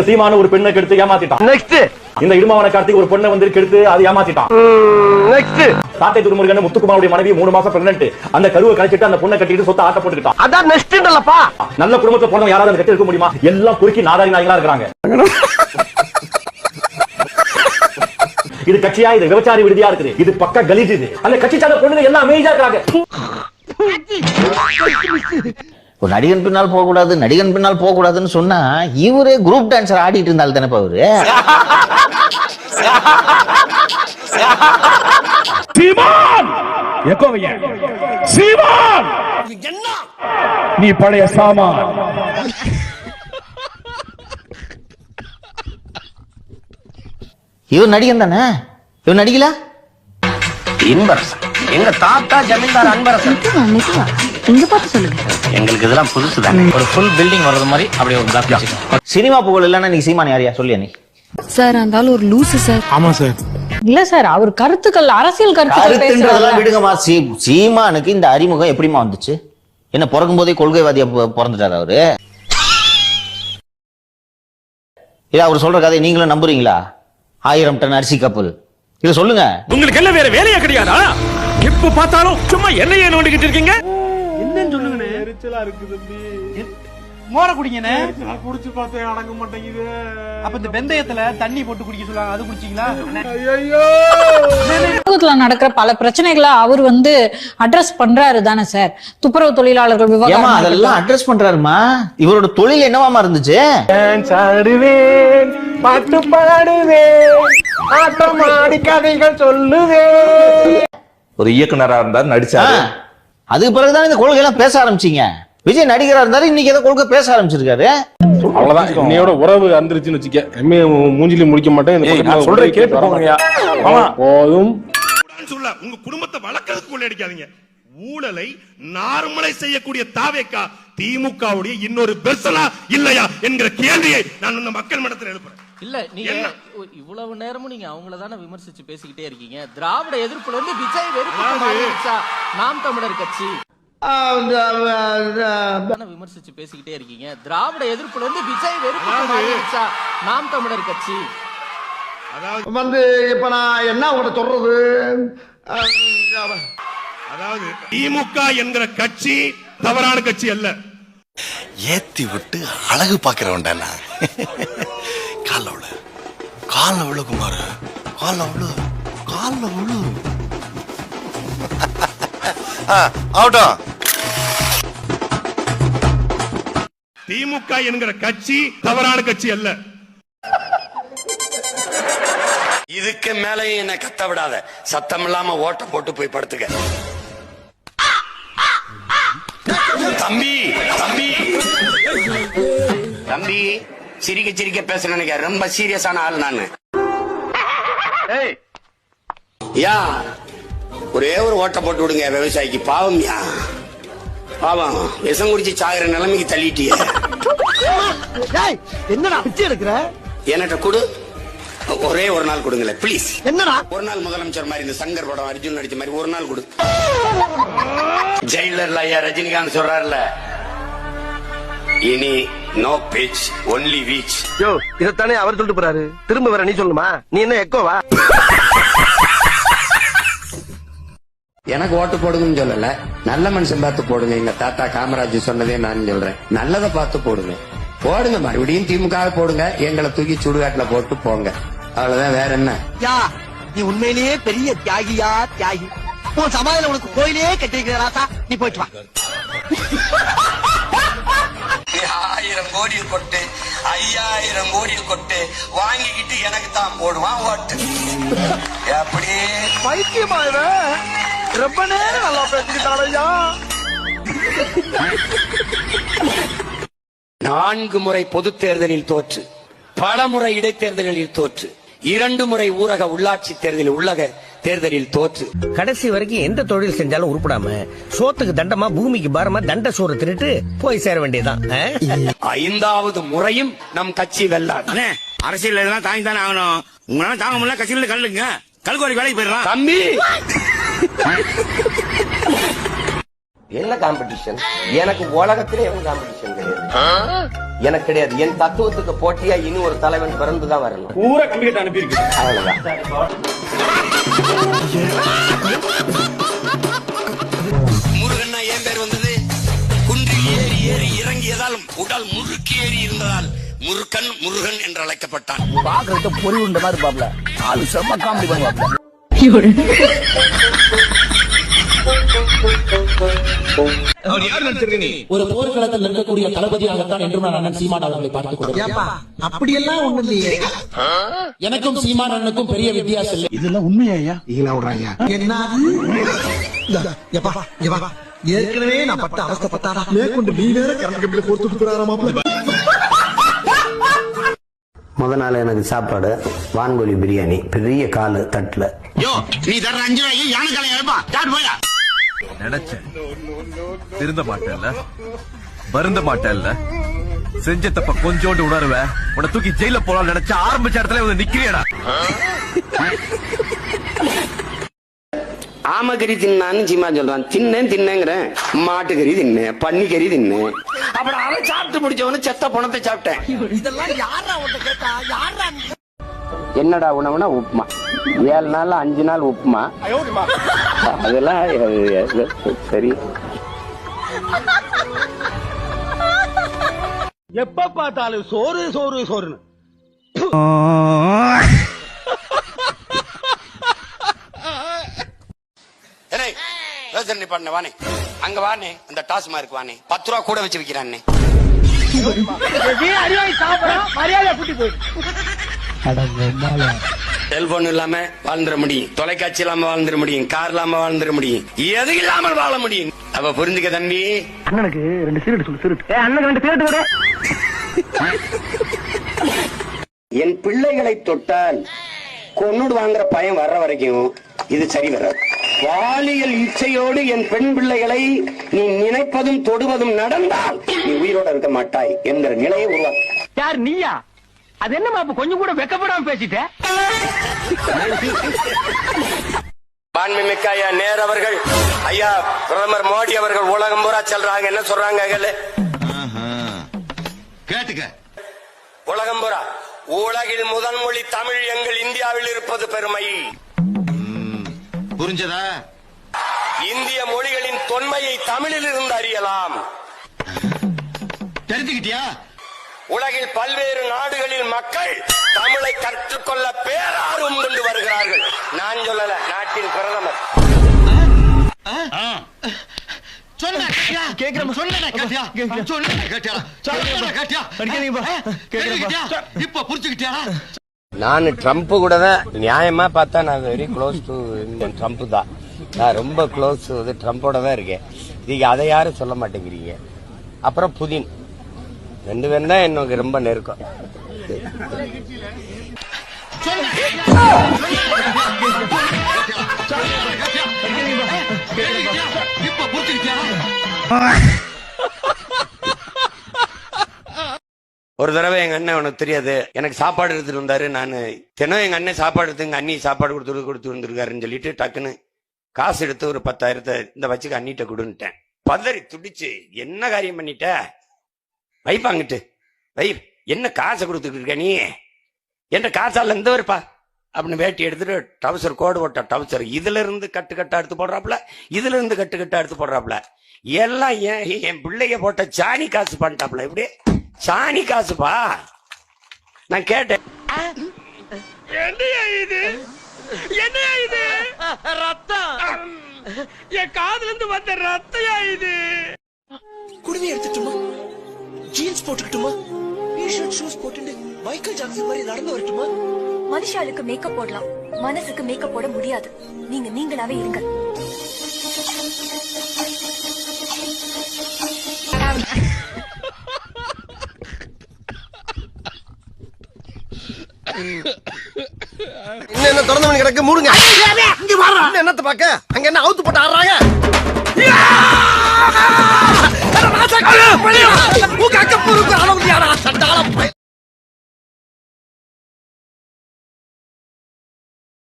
சீமான ஒரு பெண்ணை கெடுத்து ஏமாத்திட்டான். நெக்ஸ்ட் இந்த இடுமாவன கார்த்திக் ஒரு பொண்ணை வந்து கெடுத்து அது ஏமாத்திட்டான். நெக்ஸ்ட் சாட்டை துருமுருகன் முத்துக்குமாருடைய மனைவி 3 மாசம் பிரெக்னன்ட். அந்த கருவை கழிச்சிட்டு அந்த பொண்ணை கட்டிட்டு சொத்தை ஆட்ட போட்டுக்கிட்டான். அதான் நெக்ஸ்ட்ன்றலப்பா. நல்ல குடும்பத்துல போனவங்க யாராவது கட்டி இருக்க முடியுமா? எல்லாம் குறுக்கி நாதாரி நாய்களா இருக்காங்க. இது கட்சியா? இது விபச்சாரி விடுதியா இருக்குது? இது பக்கா கலீஜ். இது அந்த கட்சி சார்ந்த பொண்ணுங்க எல்லாம் அமேஜா இருக்காங்க. ஒரு நடிகன் பின்னால் போக கூடாது, நடிகன் பின்னால் போக கூடாதுன்னு சொன்னா இவரே குரூப் டான்சர் ஆடிட்டு இருந்தாலும் தானே அவரு. சீமான் எக்கோவையா சீமான் என்ன நீ பழைய சாமான். இவர் நடிகன் தானே? இவர் நடிக்கல? இன்பரசன் எங்க தாத்தா ஜமீன்தார் அன்பரசன். இங்க பார்த்து சொல்லுங்க. எங்களுக்கு இதெல்லாம் புதுசு தானே. ஒரு ஃபுல் பில்டிங் வர்றது மாதிரி அப்படியே ஒரு பிளாக் வச்சுக்கோங்க. சினிமா புகழ் இல்லன்னா நீ சீமான் யாரியா சொல்லியா நீ? சார் அந்த ஒரு லூசு சார். ஆமா சார். இல்ல சார் அவர் கருத்துக்கள் அரசியல் கருத்துன்றதெல்லாம் விடுங்கம்மா. சீமானுக்கு இந்த அறிமுகம் எப்படிமா வந்துச்சு? என்ன பிறக்கும் போதே கொள்கைவாதியா பிறந்துட்டாரு அவரு? இல்ல அவர் சொல்ற கதை நீங்களும் நம்புறீங்களா? 1000 டன் அரிசி கப்பல் இத சொல்லுங்க. உங்களுக்கு எல்லாம் வேற வேலையா கிடையாதா? எப்ப பார்த்தாலும் சும்மா என்னையே நோண்டிக்கிட்டு இருக்கீங்க. என்னன்னு சொல்லுங்கண்ணே. எரிச்சலா இருக்கு தம்பி. மோர குடிங்கண்ணே. நான் குடிச்சு பார்த்தேன் அடங்க மாட்டேங்குது. அப்ப இந்த வெந்தயத்துல தண்ணி போட்டு குடிக்க சொல்லுவாங்க, அது குடிச்சீங்களா? சமூகத்துல நடக்கிற பல பிரச்சனைகளை அவர் அட்ரஸ் பண்றாரு தானே சார். துப்புரவு தொழிலாளர்கள் விவகாரம் அதெல்லாம் அட்ரஸ் பண்றாருமா. இவரோட தொழில் என்னவாமா இருந்துச்சு? ஆடுவேன், பாட்டு பாடுவேன், ஆட்டமாடி கதைகள் சொல்லுவேன். ஒரு இயக்குனரா இருந்தார், நடிச்சாரு. அதுக்கு பிறகுதான் இந்த கொள்கை எல்லாம் பேச ஆரம்பிச்சீங்க. விஜய் நடிகரா இருந்தாரு, இன்னைக்கு ஏதோ கொள்கை பேச ஆரம்பிச்சிருக்காரு. அவ்வளவுதான். இன்னையோட உறவு அந்திருச்சுன்னு வச்சுக்க. எம்ஏ மூஞ்சில முடிக்க மாட்டேன். சொல்றேன் கேட்டு போங்கயா. போதும். உங்க குடும்பத்தை வளர்க்கறதுக்குள்ள அடிக்காதீங்க. ஊழலை நார்மலை செய்யக்கூடிய தாவேக்கா திமுகவுடைய இன்னொரு பெர்சனா இல்லையா என்கிற கேள்வியை நான் இந்த மக்கள் மன்றத்தில் எழுப்புறேன். இல்ல நீங்க இவ்வளவு நேரமும் நீங்க அவங்கள தானே விமர்சிச்சு பேசிக்கிட்டே இருக்கீங்க. திராவிட எதிர்ப்புல இருந்து விஜய் வெறுப்பு நாம் தமிழர் கட்சி விமர்சிச்சு பேசிக்கிட்டே இருக்கீங்க. திராவிட எதிர்ப்புல இருந்து விஜய் வெறுப்பு நாம் தமிழர் கட்சி இப்ப நான் என்ன உங்கள்ட்ட சொல்றது? அதாவது திமுக என்கிற கட்சி தவறான கட்சி அல்ல. ஏத்தி விட்டு அழகு பாக்குறவன்டா. கால விழு குமார், கால விழு, கால விழு. ஆகட்டும். திமுக என்கிற கட்சி தவறான கட்சி அல்ல. இதுக்கு மேலே என்ன கத்த விடாத. சத்தம் இல்லாம ஓட்ட போட்டு போய் படுத்துக்க. தம்பி தம்பி தம்பி சிரிக்க சிரிக்க பேச நினைக்க. ரொம்ப சீரியஸான ஆள் நானு. யா ஒரே ஒரு ஓட்ட போட்டு விடுங்க விவசாயிக்கு. பாவம் யா, பாவம். விஷம் குடிச்சு சாகுற நிலைமைக்கு தள்ளிட்டிய. என்னடா பிச்சை எடுக்கிற? என்கிட்ட கொடு. ஒரே ஒரு நாள் கொடுங்களேன் பிளீஸ். என்னடா ஒரு நாள் முதலமைச்சர் மாதிரி இந்த சங்கர் படம் அர்ஜுன் நடிச்ச மாதிரி ஒரு நாள் கொடு. ஜெயிலர்ல ஐயா ரஜினிகாந்த் சொல்றாருல, இனி நோ பிச் ஒன்லி வீச். யோ இதத்தானே அவர் சொல்லிட்டு போறாரு. திரும்ப வர நீ சொல்லுமா? நீ என்ன எக்கோவா? எனக்கு ஓட்டு போடுங்கன்னு சொல்லல, நல்ல மனுஷன் பார்த்து போடுங்க. எங்க தாத்தா காமராஜ் சொன்னதே நான் சொல்றேன். நல்லதை பார்த்து போடுங்க. போடுங்க, மறுபடியும் திமுக போடுங்க. எங்களை தூக்கி சுடுகாட்டுல போட்டு போங்க. அவ்வளவுதான், வேற என்ன? நீ உண்மையிலேயே பெரிய தியாகியா தியாகி. உன் சமாதியில உனக்கு கோயிலே கட்டிருக்கிறா. நீ போயிட்டு வா. 1000 கோடியில் கொட்டு, 5000 கோடியில் கொட்டு வாங்கிக்கிட்டு எனக்கு தான் போடுவான் ஓட்டு. எப்படி பைத்தியமா ரொம்ப நேரம் நல்லா பேசிக்கிட்டாலையா? 4 முறை பொது தேர்தலில் தோற்று, பல முறை இடைத்தேர்தலில் தோற்று, 2 முறை ஊரக உள்ளாட்சி தேர்தலில் உள்ளக தேர்தலில் தோற்று, கடைசி வரைக்கும் எந்த தொழில் செஞ்சாலும் உருப்படாம சோத்துக்கு தண்டமா பூமிக்கு பாரமா தண்ட சோறு திருட்டு போய் சேர வேண்டியதான். 5வது முறையும் நம் கட்சி வெல்லாது. அரசியல் இதெல்லாம் தாங்கி தானே ஆகணும். உங்களால தாங்க முடியல, கட்சியில கல்லுங்க. கல்கோரி வேலைக்கு போயிடலாம். தம்பி என்ன காம்படிஷன்? எனக்கு உலகத்திலே எவன் காம்படிஷன் கிடையாது. எனக்கு கிடையாது. என் தத்துவத்துக்கு போட்டியா இனி ஒரு தலைவன் பிறந்துதான் வரணும். பூரா கம்ப்யூட்டர் அனுப்பியிருக்கு. அவ்வளவுதான். முருகன்னா ஏன் பேர் வந்தது? குன்றில் ஏறி ஏறி இறங்கியதால் உடல் முறுக்கி ஏறி இருந்ததால் முருகன் முருகன் என்று அழைக்கப்பட்டான். பாக்குறது பொறி உண்ட மாதிரி பாப்ல ஆளு செம்ம காமெடி பண்ணுவாப்ல. ஒரு போர்க்களத்தில் இருக்கக்கூடிய தளபதியாகத்தான் என்று நான் அண்ணன் சீமான் அவர்களை பார்த்துக் கொள்கிறேன். அப்படியெல்லாம் ஒண்ணு இல்லையே. எனக்கும் சீமான் அண்ணனுக்கும் பெரிய வித்தியாசம் இல்லை. இதெல்லாம் உண்மையா? ஈங்களா விடுறாங்க. ஏற்கனவே நான் பட்ட அவஸ்தைப்பட்டாரா மேற்கொண்டு நீ வேற கரண்ட் கம்பியில போட்டு. முத நாள் எனக்கு சாப்பாடு வான்கோழி பிரியாணி, பெரிய காலு தட்டுல. நீ தர 5 ரூபாய்க்கு யானை எழுப்பா போயா. நினைச்சேன் திருந்த மாட்டேன்ல, வருந்த மாட்டேன்ல, செஞ்ச தப்ப கொஞ்சோண்டு உணர்வேன், உன்னை தூக்கி ஜெயில போலாம் நினைச்ச ஆரம்பிச்ச இடத்துல வந்து நிக்கிறியடா. ஆமக்கறி தின்னான்னு சீமா சொல்றான். தின்னேங்கிறேன். மாட்டுக்கறி தின்னேன், பன்னிக்கறி தின்னேன். அப்புறம் அதை சாப்பிட்டு முடிச்சவன செத்த பணத்தை சாப்பிட்டேன். என்னடா உணவுனா உப்புமா. 7 நாள் 5 நாள் உப்புமா. அதெல்லாம் சரி. எப்ப பார்த்தாலும் சோறு சோறு சோறுன்னு. யோசனை பண்ண வானே, அங்க வானே, அந்த டாஸ்மார்க் வானே, 10 ரூபா கூட வச்சு விக்கிறானே. செல்போன் இல்லாம வாழ்ந்துட முடியும், தொலைக்காட்சி இல்லாம வாழ்ந்துட முடியும், கார் இல்லாம வாழ்ந்துட முடியும், எது இல்லாமல் வாழ முடியும். அவ புரிஞ்சுக்க தம்பி. அண்ணனுக்கு 2 சீரட் சொல்லு. சீரட் அண்ணனுக்கு 2 சீரட் விட. என் பிள்ளைகளை தொட்டால் கொன்னுடு வாங்குற பயம் வர்ற வரைக்கும் இது சரி வராது. பாலியல் இச்சையோடு என் பெண் பிள்ளைகளை நீ நினைப்பதும் தொடுவதும் நடந்தால் நீ உயிரோட இருக்க மாட்டாய் என்கிற நிலையை உருவாக்க. யார் நீயா? அது என்னமா கொஞ்சம் கூட வெக்கப்படாம பேசிட்ட? மாண்புமிக்க ஐயா நேரு அவர்கள், ஐயா பிரதமர் மோடி அவர்கள் உலகம் பூரா செல்றாங்க. என்ன சொல்றாங்க கேட்டுக்க. உலகம் பூரா உலகில் முதல் மொழி தமிழ் எங்கள் இந்தியாவில் இருப்பது பெருமை. புரிஞ்சதா? இந்திய மொழிகளின் தொன்மையை தமிழில் இருந்து அறியலாம். தெரிஞ்சுக்கிட்டியா? உலகில் பல்வேறு நாடுகளில் மக்கள் தமிழை கற்றுக்கொள்ள பேரார்வம் கொண்டு வருகிறார்கள். நான் சொல்லல, நாட்டின் பிரதமர். இப்ப புரிஞ்சுக்கிட்டியா? நான் ட்ரம்ப் கூட தான் நியாயமா பார்த்தா நான் வெரி க்ளோஸ் டு ட்ரம்ப் தான். நான் ரொம்ப க்ளோஸ் ட்ரம்போட தான் இருக்கேன். நீங்க அதை யாரும் சொல்ல மாட்டேங்கிறீங்க. அப்புறம் புதின், 2 பேரும் தான் எனக்கு ரொம்ப நெருக்கம். இப்ப புரிஞ்சுக்கிட்டியா? ஒரு தடவை எங்க அண்ணன், உனக்கு தெரியாது, எனக்கு சாப்பாடு எடுத்துட்டு வந்தாரு. நான் தினம் எங்க அண்ணன் சாப்பாடு எடுத்து எங்க அண்ணி சாப்பாடு கொடுத்து வந்திருக்காருன்னு சொல்லிட்டு டக்குன்னு காசு எடுத்து ஒரு 10,000 இந்த வச்சுக்க அண்ணிட்ட கொடுன்ட்டேன். பதறி துடிச்சு, என்ன காரியம் பண்ணிட்ட, வைப்பாங்கிட்டு வை, என்ன காசை கொடுத்துட்டு இருக்க நீ, என்ற காசால இருந்து வருப்பா அப்படின்னு வேட்டி எடுத்துட்டு டவுசர், கோடு போட்ட டவுசர், இதுல இருந்து கட்டுக்கட்டா எடுத்து போடுறாப்புல, இதுல இருந்து கட்டுக்கட்டா எடுத்து போடுறாப்புல, எல்லாம் என் பிள்ளைய போட்ட சாணி காசு பண்ணிட்டாப்புல. இப்படி சாணி காசுப்பா. நான் கேட்டேன், ரத்தம் என் காதுல இருந்து வந்த ரத்தையா இது? குடுமி எடுத்துட்டுமா, ஜீன்ஸ் போட்டுக்கிட்டுமா, டிஷர்ட் ஷூஸ் போட்டுட்டு மைக்கேல் ஜாக்சன் மாதிரி நடந்து வரட்டுமா? மனுஷாளுக்கு மேக்கப் போடலாம், மனசுக்கு மேக்கப் போட முடியாது. நீங்க நீங்களாவே இருங்க. என்ன திறந்த மணி கிடக்கு, மூடுங்க. என்னத்த பாக்க அங்க என்ன அவுத்து போட்டு ஆடுறாங்க?